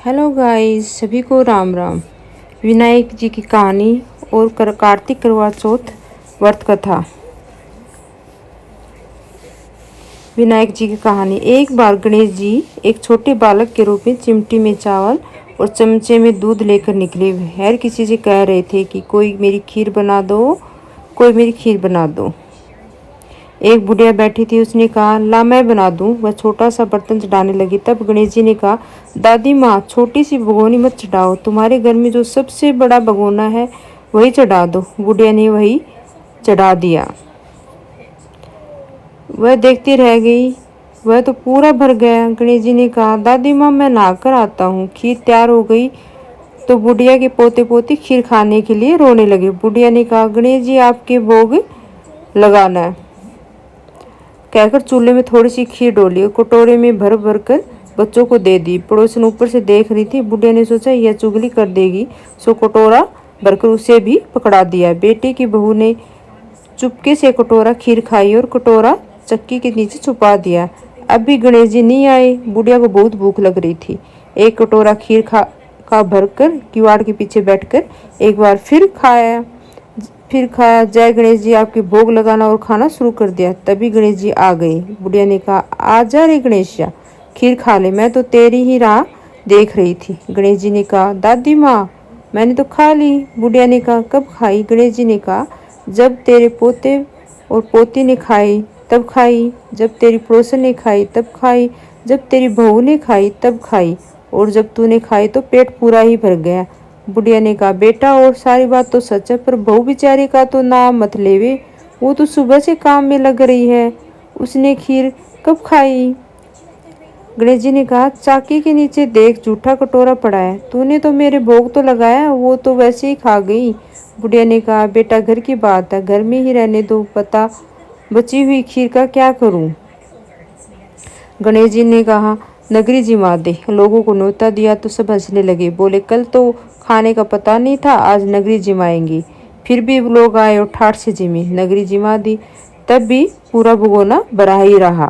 Hello guys, सभी को राम राम। विनायक जी की कहानी और कार्तिक करवा चौथ व्रत कथा। विनायक जी की कहानी। एक बार गणेश जी एक छोटे बालक के रूप में चिमटी में चावल और चमचे में दूध लेकर निकले। हर किसी से कह रहे थे कि कोई मेरी खीर बना दो, कोई मेरी खीर बना दो। एक बुढ़िया बैठी थी, उसने कहा, ला मैं बना दूं। वह छोटा सा बर्तन चढ़ाने लगी। तब गणेश जी ने कहा, दादी माँ, छोटी सी भगोनी मत चढ़ाओ, तुम्हारे घर में जो सबसे बड़ा भगोना है वही चढ़ा दो। बुढ़िया ने वही चढ़ा दिया। वह देखती रह गई, वह तो पूरा भर गया। गणेश जी ने कहा, दादी माँ, मैं नहाकर आता हूँ। खीर तैयार हो गई तो बुढ़िया के पोते पोती खीर खाने के लिए रोने लगे। बुढ़िया ने कहा, गणेश जी, आपके भोग लगाना है, कहकर चूल्हे में थोड़ी सी खीर डोली और कटोरे में भर भर कर बच्चों को दे दी। पड़ोसन ऊपर से देख रही थी। बुढ़िया ने सोचा, यह चुगली कर देगी, सो कटोरा भरकर उसे भी पकड़ा दिया। बेटे की बहू ने चुपके से कटोरा खीर खाई और कटोरा चक्की के नीचे छुपा दिया। अब भी गणेश जी नहीं आए। बुढ़िया को बहुत भूख लग रही थी। एक कटोरा खीर का भरकर किवाड़ के पीछे बैठकर एक बार फिर खाया। जय गणेश जी, आपके भोग लगाना और खाना शुरू कर दिया। तभी गणेश जी आ गए। बुढ़िया ने कहा, आजा रे गणेशिया, खीर खा ले, मैं तो तेरी ही राह देख रही थी। गणेश जी ने कहा, दादी माँ, मैंने तो खा ली। बुढ़िया ने कहा, कब खाई? गणेश जी ने कहा, जब तेरे पोते और पोती ने खाई तब खाई, जब तेरी पड़ोसन ने खाई तब खाई, जब तेरी बहू ने खाई तब खाई, और जब तूने खाई तो पेट पूरा ही भर गया। बुढ़िया ने कहा, बेटा, और सारी बात तो सच है, पर बहू बेचारी का तो नाम मत लेवे, वो तो सुबह से काम में लग रही है, उसने खीर कब खाई? गणेश जी ने कहा, चाकी के नीचे देख, जूठा कटोरा पड़ा है, तूने तो मेरे भोग तो लगाया, वो तो वैसे ही खा गई। बुढ़िया ने कहा, बेटा, घर की बात है, घर में ही रहने दो, पता बची हुई खीर का क्या करूं? गणेश जी ने कहा, नगरी जिमा दे। लोगों को न्योता दिया तो सब हंसने लगे। बोले, कल तो खाने का पता नहीं था, आज नगरी जिमाएंगे। फिर भी लोग आए और ठाठ से जिमी, नगरी जिमा दी। तब भी पूरा भगोना भरा ही रहा।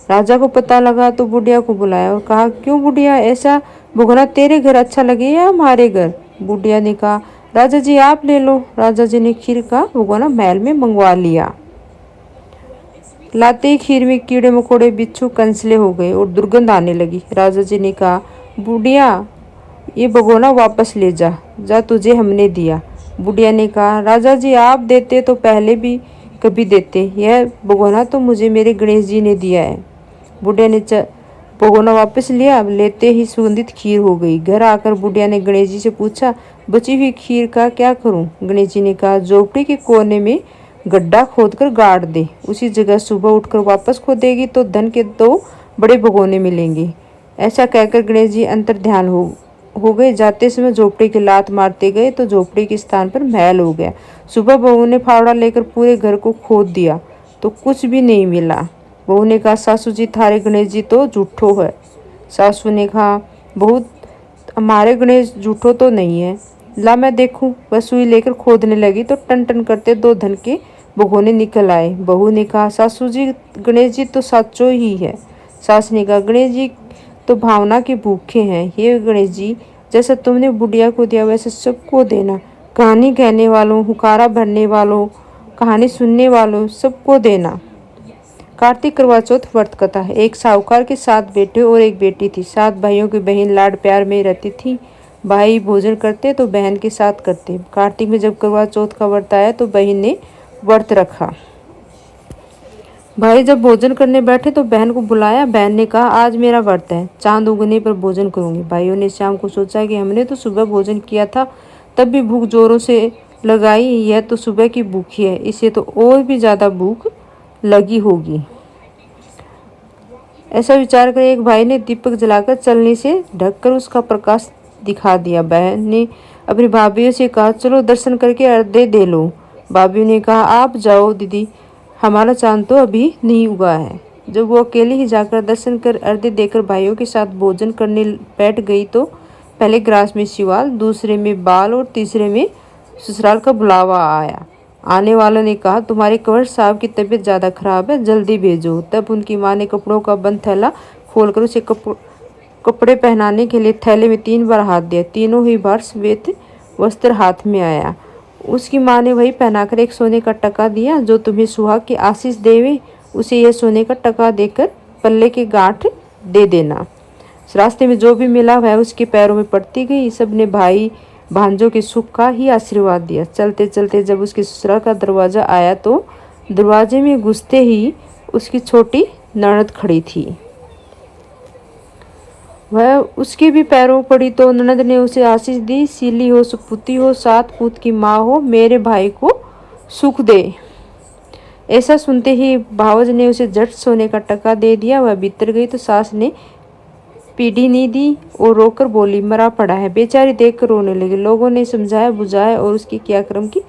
राजा को पता लगा तो बुढ़िया को बुलाया और कहा, क्यों बुढ़िया, ऐसा भगोना तेरे घर अच्छा लगे या हमारे घर? बुढ़िया ने कहा, राजा जी आप ले लो। राजा जी ने खीर का भगोना महल में मंगवा लिया। लाते ही खीर में कीड़े मकोड़े, बिच्छू, कंसले हो गए और दुर्गंध आने लगी। राजा जी ने कहा, बुढ़िया, ये भगोना वापस ले जा, जा, तुझे हमने दिया। बुढ़िया ने कहा, राजा जी आप देते तो पहले भी कभी देते, यह भगोना तो मुझे मेरे गणेश जी ने दिया है। बुढ़िया ने भगोना वापस लिया। लेते ही सुगंधित खीर हो गई। घर आकर बुढ़िया ने गणेश जी से पूछा, बची हुई खीर का क्या करूं? गणेश जी ने कहा, झोपड़ी के कोने में गड्ढा खोदकर गाड़ दे, उसी जगह सुबह उठकर वापस खोदेगी तो धन के 2 बड़े भगोने मिलेंगे। ऐसा कहकर गणेश जी अंतर ध्यान हो गए। जाते समय झोपड़ी की लात मारते गए तो झोपड़ी के स्थान पर महल हो गया। सुबह बहू ने फावड़ा लेकर पूरे घर को खोद दिया तो कुछ भी नहीं मिला। बहू ने कहा, सासू जी, थारे गणेश जी तो झूठो है। सासू ने कहा, बहू, हमारे गणेश झूठो तो नहीं है, ला मैं देखूं। वह सुई लेकर खोदने लगी तो टन टन करते 2 धन के भगोने निकल आए। बहू ने कहा, सासू जी, गणेश जी तो साचो ही है। सास ने कहा, गणेश जी तो भावना के भूखे हैं। ये गणेश जी, जैसा तुमने बुढ़िया को दिया वैसे सबको देना। कहानी कहने वालों, हुकारा भरने वालों, कहानी सुनने वालों, सबको देना। कार्तिक करवा चौथ व्रत कथा। एक साहूकार के 7 बेटे और एक बेटी थी। 7 भाइयों की बहन लाड प्यार में रहती थी। भाई भोजन करते तो बहन के साथ करते। कार्तिक में जब करवा चौथ का व्रत आया तो बहन ने व्रत रखा। भाई जब भोजन करने बैठे तो बहन को बुलाया। बहन ने कहा, आज मेरा व्रत है, चांद उगने पर भोजन करूंगी। भाइयों ने शाम को सोचा कि हमने तो सुबह भोजन किया था, तब भी भूख जोरों से लगाई, यह तो सुबह की भूखी है, इसे तो और भी ज्यादा भूख लगी होगी। ऐसा विचार कर एक भाई ने दीपक जलाकर चलनी से ढककर उसका प्रकाश दिखा दिया। बहन ने अपनी भाभीयों से कहा, चलो दर्शन करके अर्घ्य दे लो। भाभीयों ने कहा, आप जाओ दीदी, हमारा चांद तो अभी नहीं उगा है। जब वो अकेले ही जाकर दर्शन कर अर्घ्य देकर भाइयों के साथ भोजन करने बैठ गई तो पहले ग्रास में शिवाल, दूसरे में बाल और तीसरे में ससुराल का बुलावा आया। आने वालों ने कहा, तुम्हारे कंवर साहब की तबीयत ज़्यादा खराब है, जल्दी भेजो। तब उनकी माँ ने कपड़ों का बंद थैला खोलकर उसे कपड़े पहनाने के लिए थैले में 3 बार हाथ दिया। तीनों ही बार श्वेत वस्त्र हाथ में आया। उसकी माँ ने वही पहनाकर एक सोने का टका दिया। जो तुम्हें सुहाग की आशीष देवे उसे यह सोने का टका देकर पल्ले की गांठ दे देना। रास्ते में जो भी मिला वह उसके पैरों में पड़ती गई। सबने भाई भांजों के सुख का ही आशीर्वाद दिया। चलते चलते जब उसके ससुराल का दरवाजा आया तो दरवाजे में घुसते ही उसकी छोटी ननद खड़ी थी। वह उसके भी पैरों पड़ी तो ननद ने उसे आशीष दी। सीली हो, सुपुती हो, 7 पूत की माँ हो, मेरे भाई को सुख दे। ऐसा सुनते ही भावज ने उसे झट सोने का टका दे दिया। वह भीतर गई तो सास ने पीढ़ी नहीं दी और रोकर बोली, मरा पड़ा है। बेचारी देखकर रोने लगी। लोगों ने समझाया बुझाया और उसकी क्रियाक्रम की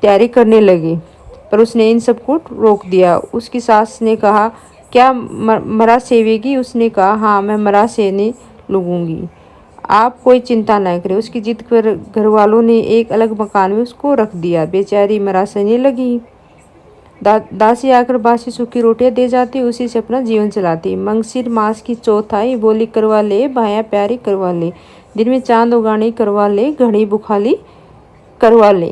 तैयारी करने लगी, पर उसने इन सबको रोक दिया। उसकी सास ने कहा, क्या मरा सेवेगी? उसने कहा, हाँ मैं मरा सेने लगूंगी, आप कोई चिंता न करें। उसकी जिद पर घर वालों ने एक अलग मकान में उसको रख दिया। बेचारी मरा सेने लगी। दासी आकर बासी सूखी रोटियां दे जाती, उसी से अपना जीवन चलाती। मंगसिर मास की चौथ आई, बोली करवा ले भाया प्यारी करवा ले। दिन में चांद उगानी करवा ले, घड़ी बुखाली करवा ले।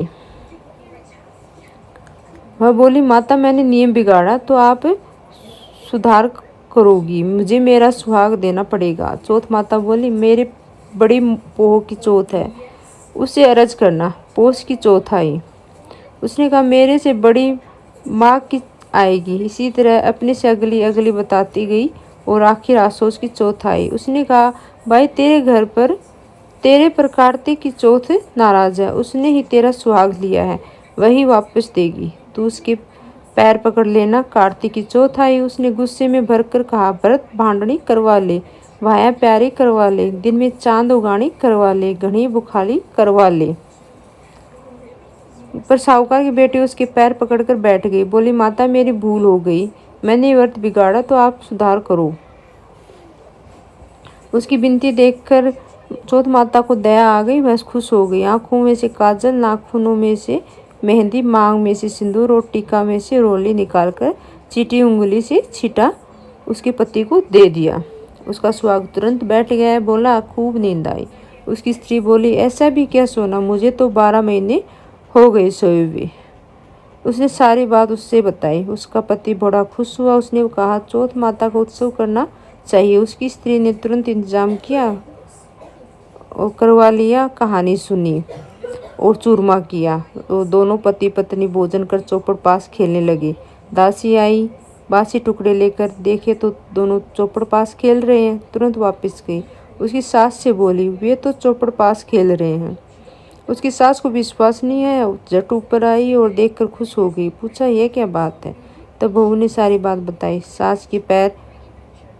वह बोली, माता मैंने नियम बिगाड़ा तो आप सुधार करोगी, मुझे मेरा सुहाग देना पड़ेगा। चौथ माता बोली, मेरे बड़ी पोह की चौथ है, उसे अरज करना। पोष की चौथ आई। उसने कहा, मेरे से बड़ी माँ की आएगी। इसी तरह अपने से अगली अगली बताती गई और आखिर आसोस की चौथ आई। उसने कहा, भाई तेरे घर पर तेरे पर कार्तिक की चौथ नाराज है, उसने ही तेरा सुहाग लिया है, वही वापस देगी, तू उसके पैर पकड़ लेना। कार्तिक की चौथ आई। उसने गुस्से में भरकर कहा, भरत भांडनी करवा ले, भाया प्यारी करवा ले, दिन में चांद उगानी करवा ले, घनी बुखाली करवा ले। पर साहूकार की बेटी उसके पैर पकड़कर बैठ गई। बोली, माता मेरी भूल हो गई, मैंने व्रत बिगाड़ा तो आप सुधार करो। उसकी विनती देखकर चौथ माता को दया आ गई। वह खुश हो गई। आंखों में से काजल, नाखूनों में से मेहंदी, मांग में से सिंदूर और टीका में से रोली निकालकर चीटी उंगली से छीटा उसके पति को दे दिया। उसका सुहाग तुरंत बैठ गया। बोला, खूब नींद आई। उसकी स्त्री बोली, ऐसा भी क्या सोना, मुझे तो 12 महीने हो गए सोए हुए। उसने सारी बात उससे बताई। उसका पति बड़ा खुश हुआ। उसने कहा, चौथ माता को उत्सव करना चाहिए। उसकी स्त्री ने तुरंत इंतजाम किया और करवा लिया। कहानी सुनी और चूरमा किया। तो दोनों पति पत्नी भोजन कर चौपड़ पास खेलने लगे। दासी आई, बासी टुकड़े लेकर देखे तो दोनों चौपड़ पास खेल रहे हैं। तुरंत वापस गई। उसकी सास से बोली, वे तो चौपड़ पास खेल रहे हैं। उसकी सास को विश्वास नहीं आया। झट ऊपर आई और देखकर खुश हो गई। पूछा, यह क्या बात है? तब बहू ने सारी बात बताई। सास के पैर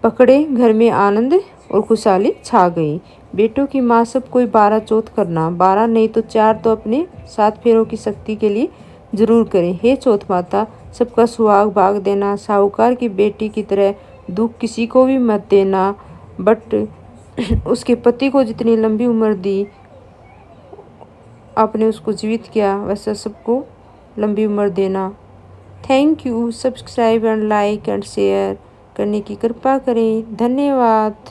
पकड़े, घर में आनंद और खुशहाली छा गई। बेटों की माँ सब कोई 12 चौथ करना, 12 नहीं तो 4 तो अपने 7 फेरों की शक्ति के लिए जरूर करें। हे चौथ माता, सबका सुहाग भाग देना। साहूकार की बेटी की तरह दुख किसी को भी मत देना। बट उसके पति को जितनी लंबी उम्र दी, आपने उसको जीवित किया, वैसा सबको लंबी उम्र देना। Thank you. Subscribe and like and share करने की कृपा करें। धन्यवाद।